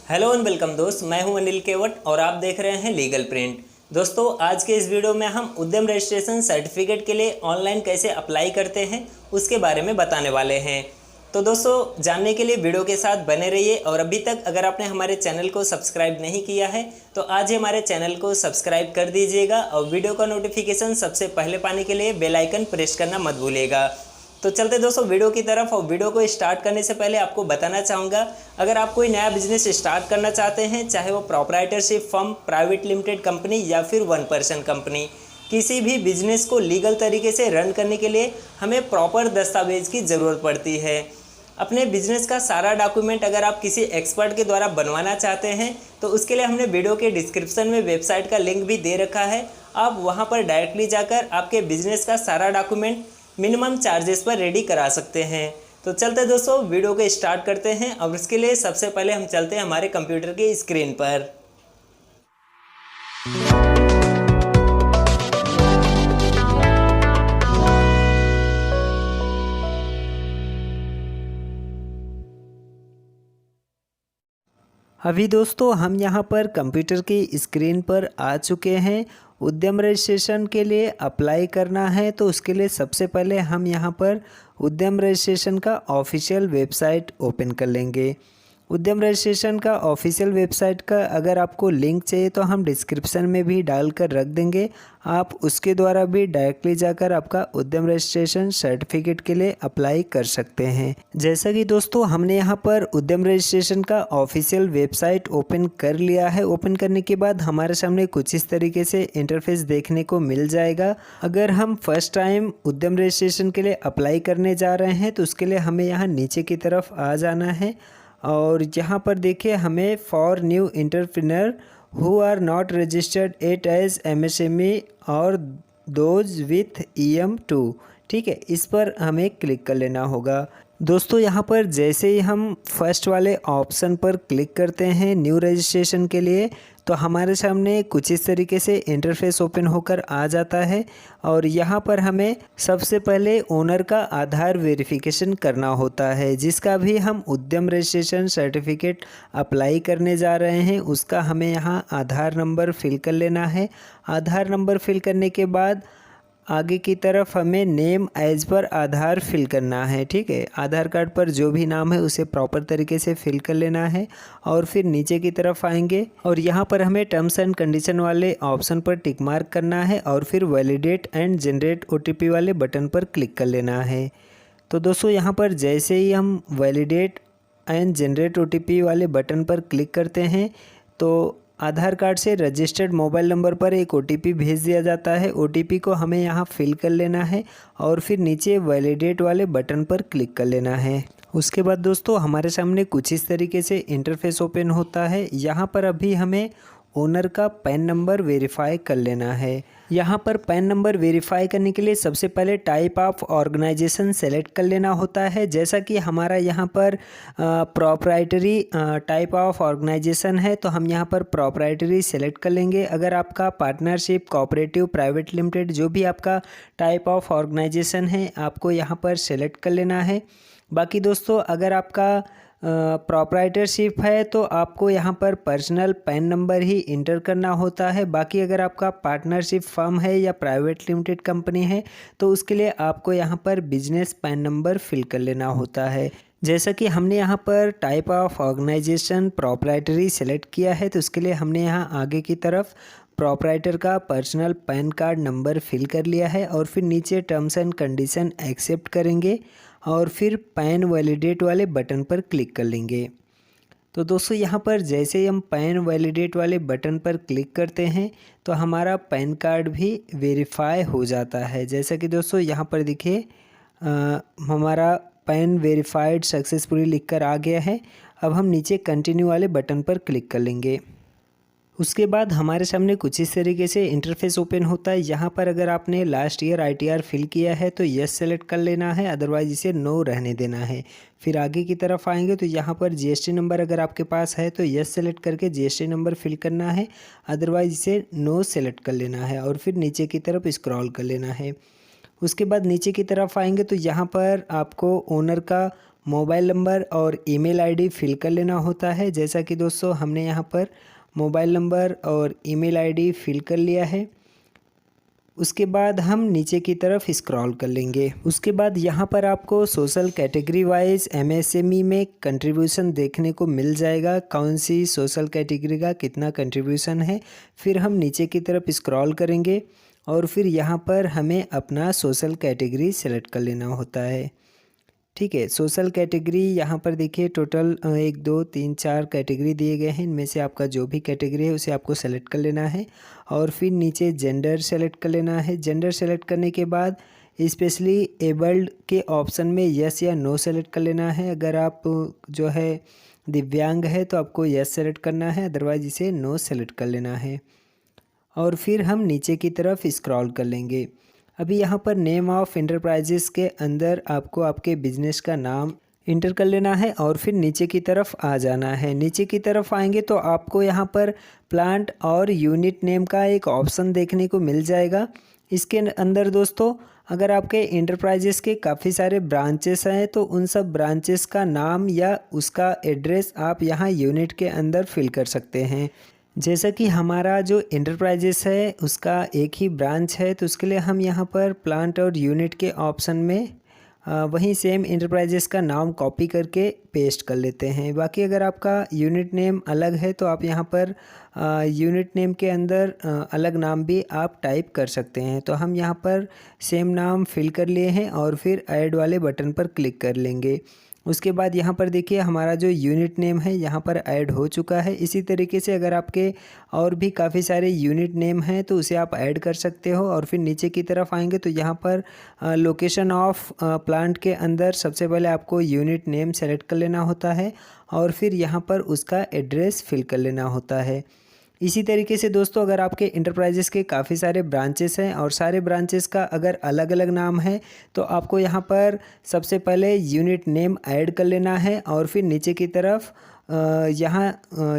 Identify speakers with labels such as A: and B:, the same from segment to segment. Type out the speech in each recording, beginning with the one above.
A: Hello and welcome दोस्त, मैं हूं अनिल केवट और आप देख रहे हैं लीगल प्रिंट। दोस्तों, आज के इस वीडियो में हम उद्यम रजिस्ट्रेशन सर्टिफिकेट के लिए ऑनलाइन कैसे अप्लाई करते हैं उसके बारे में बताने वाले हैं। तो दोस्तों, जानने के लिए वीडियो के साथ बने रहिए और अभी तक अगर आपने हमारे चैनल को सब्सक्राइब नहीं किया है तो आज ही हमारे चैनल को सब्सक्राइब कर दीजिएगा और वीडियो का नोटिफिकेशन सबसे पहले पाने के लिए बेल आइकन प्रेस करना मत भूलिएगा। तो चलते दोस्तों वीडियो की तरफ। और वीडियो को स्टार्ट करने से पहले आपको बताना चाहूँगा, अगर आप कोई नया बिजनेस स्टार्ट करना चाहते हैं, चाहे वो proprietorship firm, private limited company या फिर वन पर्सन कंपनी, किसी भी बिजनेस को लीगल तरीके से रन करने के लिए हमें प्रॉपर दस्तावेज की ज़रूरत पड़ती है। अपने बिजनेस का सारा डॉक्यूमेंट अगर आप किसी एक्सपर्ट के द्वारा बनवाना चाहते हैं तो उसके लिए हमने वीडियो के डिस्क्रिप्शन में वेबसाइट का लिंक भी दे रखा है। आप वहां पर डायरेक्टली जाकर आपके बिजनेस का सारा डॉक्यूमेंट मिनिमम चार्जेस पर रेडी करा सकते हैं। तो चलते दोस्तों वीडियो को स्टार्ट करते हैं और उसके लिए सबसे पहले हम चलते हैं हमारे कंप्यूटर की स्क्रीन पर। अभी दोस्तों हम यहाँ पर कंप्यूटर की स्क्रीन पर आ चुके हैं। उद्यम रजिस्ट्रेशन के लिए अप्लाई करना है तो उसके लिए सबसे पहले हम यहाँ पर उद्यम रजिस्ट्रेशन का ऑफिशियल वेबसाइट ओपन कर लेंगे। उद्यम रजिस्ट्रेशन का ऑफिशियल वेबसाइट का अगर आपको लिंक चाहिए तो हम डिस्क्रिप्शन में भी डालकर रख देंगे। आप उसके द्वारा भी डायरेक्टली जाकर आपका उद्यम रजिस्ट्रेशन सर्टिफिकेट के लिए अप्लाई कर सकते हैं। जैसा कि दोस्तों हमने यहाँ पर उद्यम रजिस्ट्रेशन का ऑफिशियल वेबसाइट ओपन कर लिया है। ओपन करने के बाद हमारे सामने कुछ इस तरीके से इंटरफेस देखने को मिल जाएगा। अगर हम फर्स्ट टाइम उद्यम रजिस्ट्रेशन के लिए अप्लाई करने जा रहे हैं तो उसके लिए हमें यहाँ नीचे की तरफ आ जाना है और यहाँ पर देखिए हमें for new entrepreneur who are not registered at as MSME और दोज विथ EM2, ठीक है, इस पर हमें क्लिक कर लेना होगा। दोस्तों यहाँ पर जैसे ही हम फर्स्ट वाले ऑप्शन पर क्लिक करते हैं न्यू रजिस्ट्रेशन के लिए तो हमारे सामने कुछ इस तरीके से इंटरफेस ओपन होकर आ जाता है और यहाँ पर हमें सबसे पहले ओनर का आधार वेरिफिकेशन करना होता है, जिसका भी हम उद्यम रजिस्ट्रेशन सर्टिफिकेट अप्लाई करने जा रहे हैं उसका हमें यहाँ आधार नंबर फिल कर लेना है। आधार नंबर फिल करने के बाद आगे की तरफ हमें नेम एज पर आधार फिल करना है, ठीक है। आधार कार्ड पर जो भी नाम है उसे प्रॉपर तरीके से फिल कर लेना है और फिर नीचे की तरफ आएंगे और यहाँ पर हमें टर्म्स एंड कंडीशन वाले ऑप्शन पर टिक मार्क करना है और फिर वैलिडेट एंड जनरेट OTP वाले बटन पर क्लिक कर लेना है। तो दोस्तों यहाँ पर जैसे ही हम वैलिडेट एंड जनरेट OTP वाले बटन पर क्लिक करते हैं तो आधार कार्ड से रजिस्टर्ड मोबाइल नंबर पर एक OTP भेज दिया जाता है। OTP को हमें यहाँ फिल कर लेना है और फिर नीचे वैलिडेट वाले बटन पर क्लिक कर लेना है। उसके बाद दोस्तों हमारे सामने कुछ इस तरीके से इंटरफेस ओपन होता है। यहाँ पर अभी हमें ओनर का पैन नंबर वेरीफाई कर लेना है। यहाँ पर पैन नंबर वेरीफाई करने के लिए सबसे पहले टाइप ऑफ ऑर्गेनाइजेशन सेलेक्ट कर लेना होता है। जैसा कि हमारा यहाँ पर प्रोप्राइटरी टाइप ऑफ ऑर्गेनाइजेशन है तो हम यहाँ पर प्रोप्राइटरी सेलेक्ट कर लेंगे। अगर आपका पार्टनरशिप, कोऑपरेटिव, प्राइवेट लिमिटेड, जो भी आपका टाइप ऑफ ऑर्गेनाइजेशन है आपको यहाँ पर सेलेक्ट कर लेना है। बाकी दोस्तों अगर आपका प्रोप्राइटरशिप है तो आपको यहाँ पर पर्सनल पैन नंबर ही इंटर करना होता है। बाकी अगर आपका पार्टनरशिप फर्म है या प्राइवेट लिमिटेड कंपनी है तो उसके लिए आपको यहाँ पर बिजनेस पैन नंबर फिल कर लेना होता है। जैसा कि हमने यहाँ पर type of organisation proprietary select किया है तो उसके लिए हमने यहाँ आगे की तरफ प्रोप्राइटर का personal PAN card number fill कर लिया है और फिर नीचे टर्म्स एंड कंडीशन एक्सेप्ट करेंगे और फिर पैन वैलिडेट वाले बटन पर क्लिक कर लेंगे। तो दोस्तों यहाँ पर जैसे ही हम पैन वैलिडेट वाले बटन पर क्लिक करते हैं तो हमारा पैन कार्ड भी वेरीफाई हो जाता है। जैसा कि दोस्तों यहाँ पर देखिए हमारा पैन वेरीफाइड सक्सेसफुली लिखकर आ गया है। अब हम नीचे कंटिन्यू वाले बटन पर क्लिक कर लेंगे। उसके बाद हमारे सामने कुछ इस तरीके से इंटरफेस ओपन होता है। यहाँ पर अगर आपने लास्ट ईयर ITR फिल किया है तो यस सेलेक्ट कर लेना है, अदरवाइज इसे नो रहने देना है। फिर आगे की तरफ आएंगे तो यहाँ पर GST नंबर अगर आपके पास है तो यस सेलेक्ट करके GST नंबर फिल करना है, अदरवाइज इसे नो सेलेक्ट कर लेना है और फिर नीचे की तरफ स्क्रॉल कर लेना है। उसके बाद नीचे की तरफ आएंगे तो यहाँ पर आपको ओनर का मोबाइल नंबर और ईमेल आईडी फिल कर लेना होता है। जैसा कि दोस्तों हमने यहाँ पर मोबाइल नंबर और ईमेल आईडी फिल कर लिया है। उसके बाद हम नीचे की तरफ स्क्रॉल कर लेंगे। उसके बाद यहाँ पर आपको सोशल कैटेगरी वाइज एमएसएमई में कंट्रीब्यूशन देखने को मिल जाएगा, कौन सी सोशल कैटेगरी का कितना कंट्रीब्यूशन है। फिर हम नीचे की तरफ स्क्रॉल करेंगे और फिर यहाँ पर हमें अपना सोशल कैटेगरी सेलेक्ट कर लेना होता है। ठीक है, सोशल कैटेगरी यहाँ पर देखिए टोटल 1 2 3 4 कैटेगरी दिए गए हैं। इनमें से आपका जो भी कैटेगरी है उसे आपको सेलेक्ट कर लेना है और फिर नीचे जेंडर सेलेक्ट कर लेना है। जेंडर सेलेक्ट करने के बाद स्पेशली एबल्ड के ऑप्शन में यस या नो सेलेक्ट कर लेना है। अगर आप जो है दिव्यांग है तो आपको यस सेलेक्ट करना है, अदरवाइज इसे नो सेलेक्ट कर लेना है। और फिर हम नीचे की तरफ स्क्रॉल कर लेंगे। अभी यहाँ पर नेम ऑफ एंटरप्राइजेस के अंदर आपको आपके बिजनेस का नाम इंटर कर लेना है और फिर नीचे की तरफ आ जाना है। नीचे की तरफ आएंगे तो आपको यहाँ पर प्लांट और यूनिट नेम का एक ऑप्शन देखने को मिल जाएगा। इसके अंदर दोस्तों अगर आपके एंटरप्राइजेस के काफ़ी सारे ब्रांचेस हैं तो उन सब ब्रांचेस का नाम या उसका एड्रेस आप यहाँ यूनिट के अंदर फिल कर सकते हैं। जैसा कि हमारा जो एंटरप्राइजेस है उसका एक ही ब्रांच है तो उसके लिए हम यहाँ पर प्लांट और यूनिट के ऑप्शन में वहीं सेम एंटरप्राइजेस का नाम कॉपी करके पेस्ट कर लेते हैं। बाकी अगर आपका यूनिट नेम अलग है तो आप यहाँ पर यूनिट नेम के अंदर अलग नाम भी आप टाइप कर सकते हैं। तो हम यहाँ पर सेम नाम फिल कर लिए हैं और फिर ऐड वाले बटन पर क्लिक कर लेंगे। उसके बाद यहाँ पर देखिए हमारा जो यूनिट नेम है यहाँ पर ऐड हो चुका है। इसी तरीके से अगर आपके और भी काफ़ी सारे यूनिट नेम हैं तो उसे आप ऐड कर सकते हो। और फिर नीचे की तरफ आएंगे तो यहाँ पर लोकेशन ऑफ प्लांट के अंदर सबसे पहले आपको यूनिट नेम सेलेक्ट कर लेना होता है और फिर यहाँ पर उसका एड्रेस फिल कर लेना होता है। इसी तरीके से दोस्तों अगर आपके इंटरप्राइजेस के काफ़ी सारे ब्रांचेस हैं और सारे ब्रांचेस का अगर अलग अलग नाम है तो आपको यहाँ पर सबसे पहले यूनिट नेम ऐड कर लेना है और फिर नीचे की तरफ यहाँ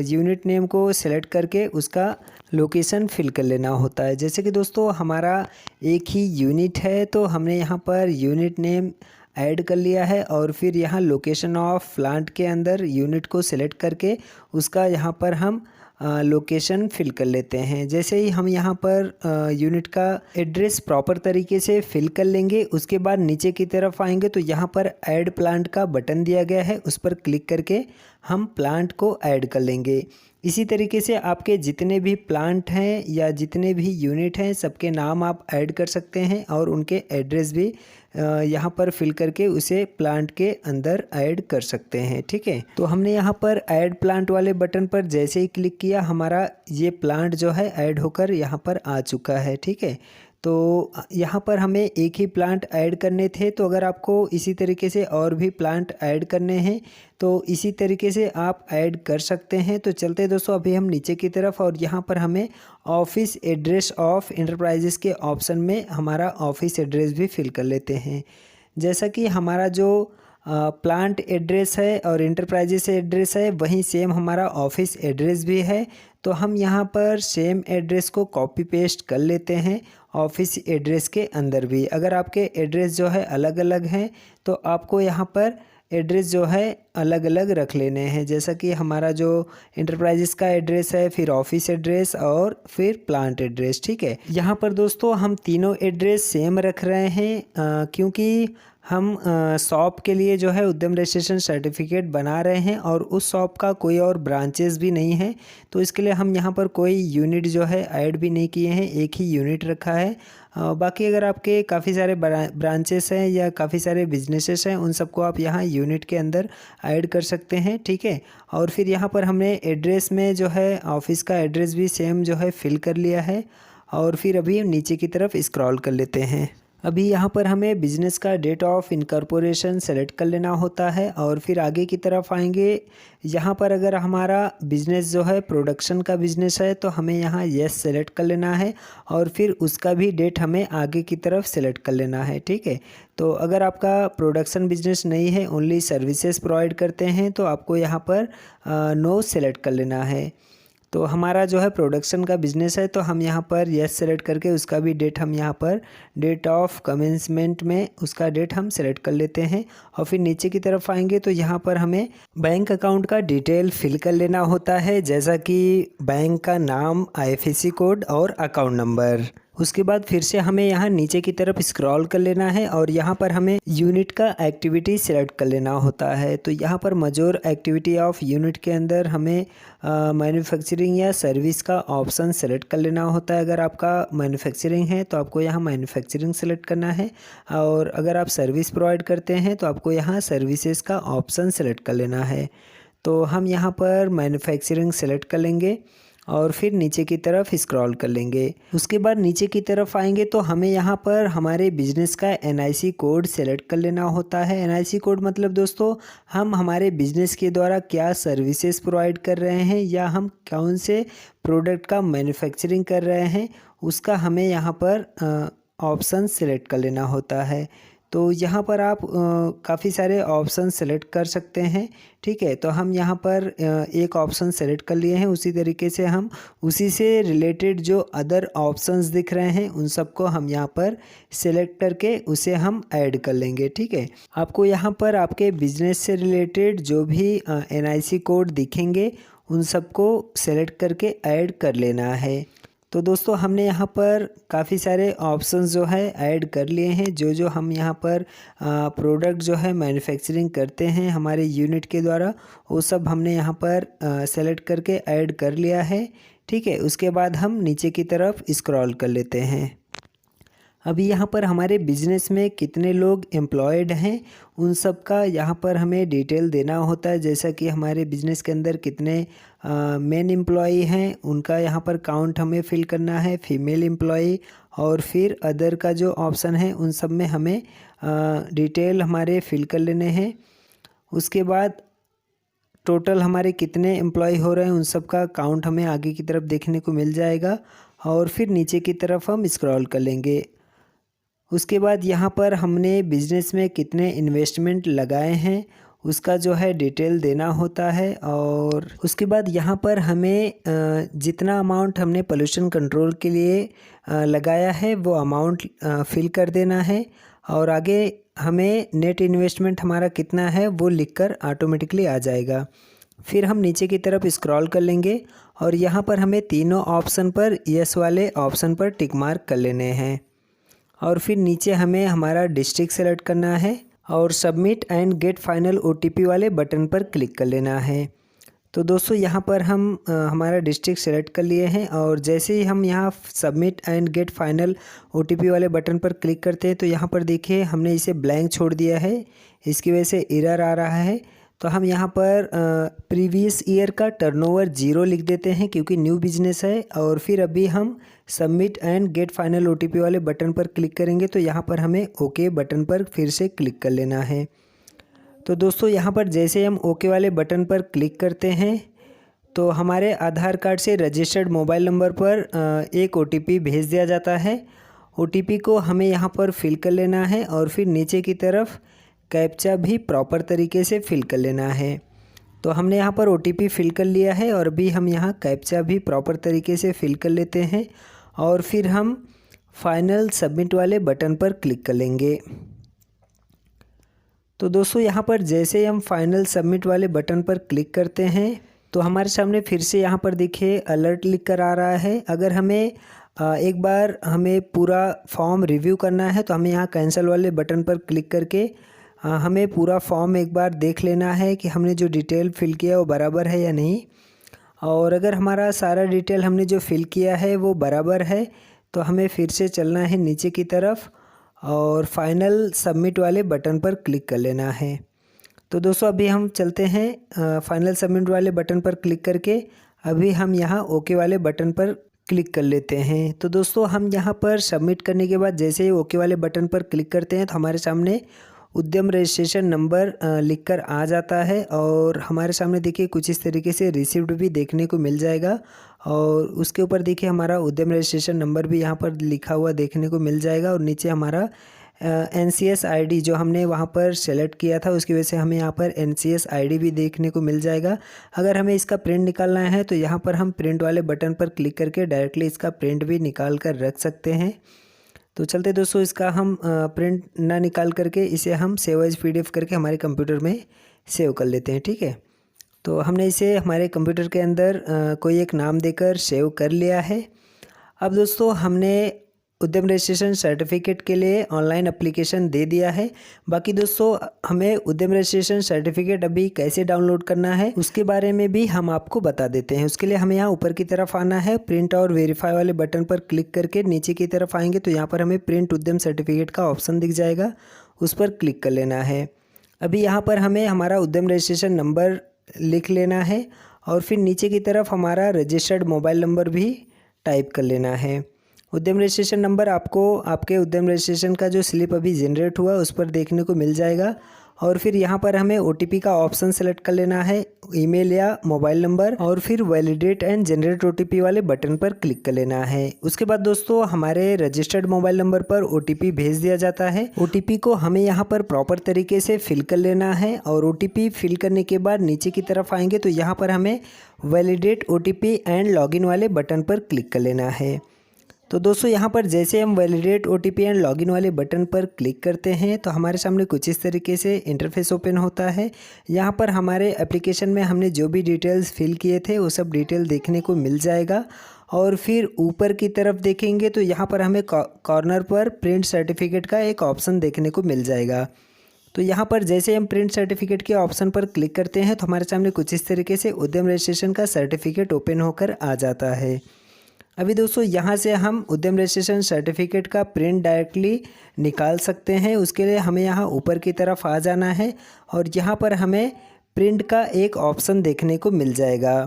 A: यूनिट नेम को सेलेक्ट करके उसका लोकेशन फिल कर लेना होता है। जैसे कि दोस्तों हमारा एक ही यूनिट है तो हमने यहाँ पर यूनिट नेम ऐड कर लिया है और फिर यहाँ लोकेशन ऑफ प्लांट के अंदर यूनिट को सिलेक्ट करके उसका यहाँ पर हम लोकेशन फिल कर लेते हैं। जैसे ही हम यहाँ पर यूनिट का एड्रेस प्रॉपर तरीके से फिल कर लेंगे उसके बाद नीचे की तरफ आएंगे तो यहाँ पर ऐड प्लांट का बटन दिया गया है, उस पर क्लिक करके हम प्लांट को ऐड कर लेंगे। इसी तरीके से आपके जितने भी प्लांट हैं या जितने भी यूनिट हैं सबके नाम आप ऐड कर सकते हैं और उनके एड्रेस भी यहाँ पर फिल करके उसे प्लांट के अंदर ऐड कर सकते हैं। ठीक है, तो हमने यहाँ पर ऐड प्लांट वाले बटन पर जैसे ही क्लिक किया हमारा ये प्लांट जो है ऐड होकर यहाँ पर आ चुका है। ठीक है, तो यहाँ पर हमें एक ही प्लांट ऐड करने थे, तो अगर आपको इसी तरीके से और भी प्लांट ऐड करने हैं तो इसी तरीके से आप ऐड कर सकते हैं। तो चलते हैं दोस्तों अभी हम नीचे की तरफ और यहाँ पर हमें ऑफिस एड्रेस ऑफ एंटरप्राइजेस के ऑप्शन में हमारा ऑफिस एड्रेस भी फिल कर लेते हैं। जैसा कि हमारा जो प्लांट एड्रेस है और एंटरप्राइजेस एड्रेस है वहीं सेम हमारा ऑफिस एड्रेस भी है, तो हम यहाँ पर सेम एड्रेस को कॉपी पेस्ट कर लेते हैं ऑफिस एड्रेस के अंदर भी। अगर आपके एड्रेस जो है अलग अलग हैं तो आपको यहाँ पर एड्रेस जो है अलग अलग रख लेने हैं। जैसा कि हमारा जो इंटरप्राइजेस का एड्रेस है, फिर ऑफिस एड्रेस और फिर प्लांट एड्रेस। ठीक है, यहाँ पर दोस्तों हम तीनों एड्रेस सेम रख रहे हैं क्योंकि हम शॉप के लिए जो है उद्यम रजिस्ट्रेशन सर्टिफिकेट बना रहे हैं और उस शॉप का कोई और ब्रांचेस भी नहीं है, तो इसके लिए हम यहाँ पर कोई यूनिट जो है ऐड भी नहीं किए हैं, एक ही यूनिट रखा है। बाकी अगर आपके काफ़ी सारे ब्रांचेस हैं या काफ़ी सारे बिजनेसेस हैं उन सबको आप यहाँ यूनिट के अंदर ऐड कर सकते हैं। ठीक है, और फिर यहाँ पर हमने एड्रेस में जो है ऑफिस का एड्रेस भी सेम जो है फिल कर लिया है और फिर अभी नीचे की तरफ स्क्रॉल कर लेते हैं। अभी यहाँ पर हमें बिज़नेस का डेट ऑफ इनकॉर्पोरेशन सेलेक्ट कर लेना होता है और फिर आगे की तरफ आएंगे। यहाँ पर अगर हमारा बिज़नेस जो है प्रोडक्शन का बिज़नेस है तो हमें यहाँ यस सेलेक्ट कर लेना है और फिर उसका भी डेट हमें आगे की तरफ सेलेक्ट कर लेना है। ठीक है, तो अगर आपका प्रोडक्शन बिज़नेस नहीं है, ओनली सर्विसेज प्रोवाइड करते हैं, तो आपको यहाँ पर नो सेलेक्ट कर लेना है। तो हमारा जो है प्रोडक्शन का बिजनेस है, तो हम यहाँ पर यस सेलेक्ट करके उसका भी डेट हम यहाँ पर डेट ऑफ कमेंसमेंट में उसका डेट हम सेलेक्ट कर लेते हैं। और फिर नीचे की तरफ आएंगे तो यहाँ पर हमें बैंक अकाउंट का डिटेल फिल कर लेना होता है, जैसा कि बैंक का नाम, IFSC कोड और अकाउंट नंबर। उसके बाद फिर से हमें यहाँ नीचे की तरफ स्क्रॉल कर लेना है और यहाँ पर हमें यूनिट का एक्टिविटी सेलेक्ट कर लेना होता है। तो यहाँ पर मेजर एक्टिविटी ऑफ यूनिट के अंदर हमें मैन्युफैक्चरिंग या सर्विस का ऑप्शन सेलेक्ट कर लेना होता है। अगर आपका मैन्युफैक्चरिंग है तो आपको यहाँ मैन्युफैक्चरिंग सेलेक्ट करना है, और अगर आप सर्विस प्रोवाइड करते हैं तो आपको यहाँ सर्विसेज का ऑप्शन सेलेक्ट कर लेना है। तो हम यहाँ पर मैन्युफैक्चरिंग सेलेक्ट कर लेंगे और फिर नीचे की तरफ स्क्रॉल कर लेंगे। उसके बाद नीचे की तरफ आएंगे तो हमें यहाँ पर हमारे बिजनेस का NIC कोड सेलेक्ट कर लेना होता है। NIC कोड मतलब दोस्तों हम हमारे बिजनेस के द्वारा क्या सर्विसेज प्रोवाइड कर रहे हैं या हम कौन से प्रोडक्ट का मैन्युफैक्चरिंग कर रहे हैं, उसका हमें यहाँ पर ऑप्शन सेलेक्ट कर लेना होता है। तो यहाँ पर आप काफ़ी सारे ऑप्शन सेलेक्ट कर सकते हैं, ठीक है। तो हम यहाँ पर एक ऑप्शन सेलेक्ट कर लिए हैं, उसी तरीके से हम उसी से रिलेटेड जो अदर ऑप्शंस दिख रहे हैं उन सबको हम यहाँ पर सेलेक्ट करके उसे हम ऐड कर लेंगे, ठीक है। आपको यहाँ पर आपके बिजनेस से रिलेटेड जो भी NIC कोड दिखेंगे उन सबको सेलेक्ट करके ऐड कर लेना है। तो दोस्तों हमने यहाँ पर काफ़ी सारे ऑप्शंस जो है ऐड कर लिए हैं। जो हम यहाँ पर प्रोडक्ट जो है मैन्युफैक्चरिंग करते हैं हमारे यूनिट के द्वारा, वो सब हमने यहाँ पर सेलेक्ट करके ऐड कर लिया है, ठीक है। उसके बाद हम नीचे की तरफ स्क्रॉल कर लेते हैं। अभी यहाँ पर हमारे बिजनेस में कितने लोग एम्प्लॉयड हैं उन सब का यहाँ पर हमें डिटेल देना होता है, जैसा कि हमारे बिजनेस के अंदर कितने मेन एम्प्लॉई हैं उनका यहाँ पर काउंट हमें फिल करना है, फीमेल एम्प्लॉई, और फिर अदर का जो ऑप्शन है उन सब में हमें डिटेल हमारे फिल कर लेने हैं। उसके बाद टोटल हमारे कितने एम्प्लॉय हो रहे हैं उन सब का काउंट हमें आगे की तरफ देखने को मिल जाएगा, और फिर नीचे की तरफ हम स्क्रॉल कर लेंगे। उसके बाद यहाँ पर हमने बिजनेस में कितने इन्वेस्टमेंट लगाए हैं उसका जो है डिटेल देना होता है, और उसके बाद यहाँ पर हमें जितना अमाउंट हमने पोल्यूशन कंट्रोल के लिए लगाया है वो अमाउंट फिल कर देना है, और आगे हमें नेट इन्वेस्टमेंट हमारा कितना है वो लिखकर ऑटोमेटिकली आ जाएगा। फिर हम नीचे की तरफ स्क्रॉल कर लेंगे और यहाँ पर हमें तीनों ऑप्शन पर यस वाले ऑप्शन पर टिक मार्क कर लेने हैं, और फिर नीचे हमें हमारा डिस्ट्रिक्ट सेलेक्ट करना है और submit and get final OTP वाले बटन पर क्लिक कर लेना है। तो दोस्तों यहाँ पर हम हमारा डिस्ट्रिक्ट सेलेक्ट कर लिए हैं, और जैसे ही हम यहाँ submit and get final OTP वाले बटन पर क्लिक करते हैं तो यहाँ पर देखिए हमने इसे ब्लैंक छोड़ दिया है, इसकी वजह से एरर आ रहा है। तो हम यहाँ पर प्रीवियस ईयर का टर्नओवर 0 लिख देते हैं क्योंकि न्यू बिजनेस है, और फिर अभी हम submit and get final OTP वाले बटन पर क्लिक करेंगे तो यहाँ पर हमें ओके बटन पर फिर से क्लिक कर लेना है। तो दोस्तों यहाँ पर जैसे हम ओके वाले बटन पर क्लिक करते हैं तो हमारे आधार कार्ड से रजिस्टर्ड मोबाइल नंबर पर एक OTP भेज दिया जाता है। OTP को हमें यहाँ पर फिल कर लेना है, और फिर नीचे की तरफ कैप्चा भी प्रॉपर तरीके से फिल कर लेना है। तो हमने यहाँ पर OTP फिल कर लिया है, और अभी हम यहाँ कैप्चा भी प्रॉपर तरीके से फिल कर लेते हैं, और फिर हम फाइनल सबमिट वाले बटन पर क्लिक कर लेंगे। तो दोस्तों यहाँ पर जैसे हम फाइनल सबमिट वाले बटन पर क्लिक करते हैं तो हमारे सामने फिर से यहाँ पर देखिए अलर्ट लिख कर आ रहा है। अगर हमें एक बार हमें पूरा फॉर्म रिव्यू करना है तो हमें यहाँ कैंसिल वाले बटन पर क्लिक करके हमें पूरा फॉर्म एक बार देख लेना है कि हमने जो डिटेल फिल किया वो बराबर है या नहीं। और अगर हमारा सारा डिटेल हमने जो फिल किया है वो बराबर है तो हमें फिर से चलना है नीचे की तरफ और फाइनल सबमिट वाले बटन पर क्लिक कर लेना है। तो दोस्तों अभी हम चलते हैं फाइनल सबमिट वाले बटन पर क्लिक करके अभी हम यहाँ ओके वाले बटन पर क्लिक कर लेते हैं। तो दोस्तों हम यहाँ पर सबमिट करने के बाद जैसे ही ओके वाले बटन पर क्लिक करते हैं तो हमारे सामने उद्यम रजिस्ट्रेशन नंबर लिखकर आ जाता है और हमारे सामने देखिए कुछ इस तरीके से रिसिप्ट भी देखने को मिल जाएगा और उसके ऊपर देखिए हमारा उद्यम रजिस्ट्रेशन नंबर भी यहाँ पर लिखा हुआ देखने को मिल जाएगा और नीचे हमारा NCS ID जो हमने वहाँ पर सेलेक्ट किया था उसकी वजह से हमें यहाँ पर NCS ID भी देखने को मिल जाएगा। अगर हमें इसका प्रिंट निकालना है तो यहाँ पर हम प्रिंट वाले बटन पर क्लिक करके डायरेक्टली इसका प्रिंट भी निकाल कर रख सकते हैं। तो चलते दोस्तों, इसका हम प्रिंट ना निकाल करके इसे हम सेव एज PDF करके हमारे कंप्यूटर में सेव कर लेते हैं। ठीक है, तो हमने इसे हमारे कंप्यूटर के अंदर कोई एक नाम देकर सेव कर लिया है। अब दोस्तों, हमने उद्यम रजिस्ट्रेशन सर्टिफिकेट के लिए ऑनलाइन एप्लीकेशन दे दिया है। बाकी दोस्तों, हमें उद्यम रजिस्ट्रेशन सर्टिफिकेट अभी कैसे डाउनलोड करना है उसके बारे में भी हम आपको बता देते हैं। उसके लिए हमें यहाँ ऊपर की तरफ आना है, प्रिंट और वेरीफाई वाले बटन पर क्लिक करके नीचे की तरफ आएंगे तो यहाँ पर हमें प्रिंट उद्यम सर्टिफिकेट का ऑप्शन दिख जाएगा, उस पर क्लिक कर लेना है। अभी यहाँ पर हमें हमारा उद्यम रजिस्ट्रेशन नंबर लिख लेना है और फिर नीचे की तरफ हमारा रजिस्टर्ड मोबाइल नंबर भी टाइप कर लेना है। उद्यम रजिस्ट्रेशन नंबर आपको आपके उद्यम रजिस्ट्रेशन का जो स्लिप अभी जनरेट हुआ उस पर देखने को मिल जाएगा। और फिर यहाँ पर हमें OTP का ऑप्शन सेलेक्ट कर लेना है, ईमेल या मोबाइल नंबर, और फिर वैलिडेट एंड जनरेट OTP वाले बटन पर क्लिक कर लेना है। उसके बाद दोस्तों, हमारे रजिस्टर्ड मोबाइल नंबर पर OTP भेज दिया जाता है। OTP को हमें यहाँ पर प्रॉपर तरीके से फिल कर लेना है और OTP फिल करने के बाद नीचे की तरफ आएंगे तो यहाँ पर हमें वैलिडेट OTP एंड लॉगिन वाले बटन पर क्लिक कर लेना है। तो दोस्तों, यहाँ पर जैसे हम वैलिडेट OTP एंड लॉगिन वाले बटन पर क्लिक करते हैं तो हमारे सामने कुछ इस तरीके से इंटरफेस ओपन होता है। यहाँ पर हमारे एप्लीकेशन में हमने जो भी डिटेल्स फिल किए थे वो सब डिटेल देखने को मिल जाएगा। और फिर ऊपर की तरफ देखेंगे तो यहाँ पर हमें कॉर्नर पर प्रिंट सर्टिफिकेट का एक ऑप्शन देखने को मिल जाएगा। तो यहाँ पर जैसे हम प्रिंट सर्टिफिकेट के ऑप्शन पर क्लिक करते हैं तो हमारे सामने कुछ इस तरीके से उद्यम रजिस्ट्रेशन का सर्टिफिकेट ओपन होकर आ जाता है। अभी दोस्तों, यहाँ से हम उद्यम रजिस्ट्रेशन सर्टिफिकेट का प्रिंट डायरेक्टली निकाल सकते हैं। उसके लिए हमें यहाँ ऊपर की तरफ आ जाना है और यहाँ पर हमें प्रिंट का एक ऑप्शन देखने को मिल जाएगा।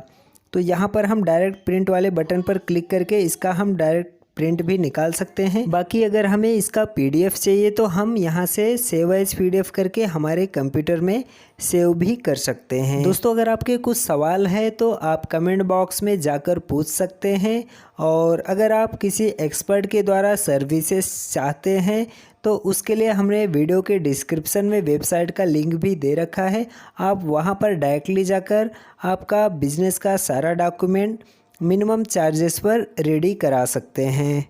A: तो यहाँ पर हम डायरेक्ट प्रिंट वाले बटन पर क्लिक करके इसका हम डायरेक्ट प्रिंट भी निकाल सकते हैं। बाकी अगर हमें इसका PDF चाहिए तो हम यहाँ से सेव एज PDF करके हमारे कंप्यूटर में सेव भी कर सकते हैं। दोस्तों, अगर आपके कुछ सवाल है तो आप कमेंट बॉक्स में जाकर पूछ सकते हैं, और अगर आप किसी एक्सपर्ट के द्वारा सर्विसेज चाहते हैं तो उसके लिए हमने वीडियो के डिस्क्रिप्शन में वेबसाइट का लिंक भी दे रखा है। आप वहाँ पर डायरेक्टली जाकर आपका बिजनेस का सारा डॉक्यूमेंट मिनिमम चार्जेस पर रेडी करा सकते हैं।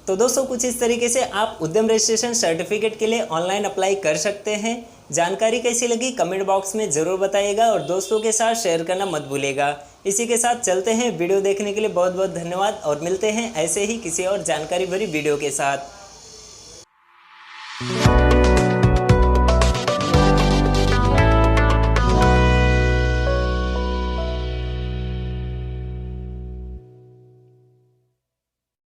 B: तो दोस्तों, कुछ इस तरीके से आप उद्यम रजिस्ट्रेशन सर्टिफिकेट के लिए ऑनलाइन अप्लाई कर सकते हैं। जानकारी कैसी लगी कमेंट बॉक्स में ज़रूर बताइएगा और दोस्तों के साथ शेयर करना मत भूलिएगा। इसी के साथ चलते हैं, वीडियो देखने के लिए बहुत बहुत धन्यवाद और मिलते हैं ऐसे ही किसी और जानकारी भरी वीडियो के साथ।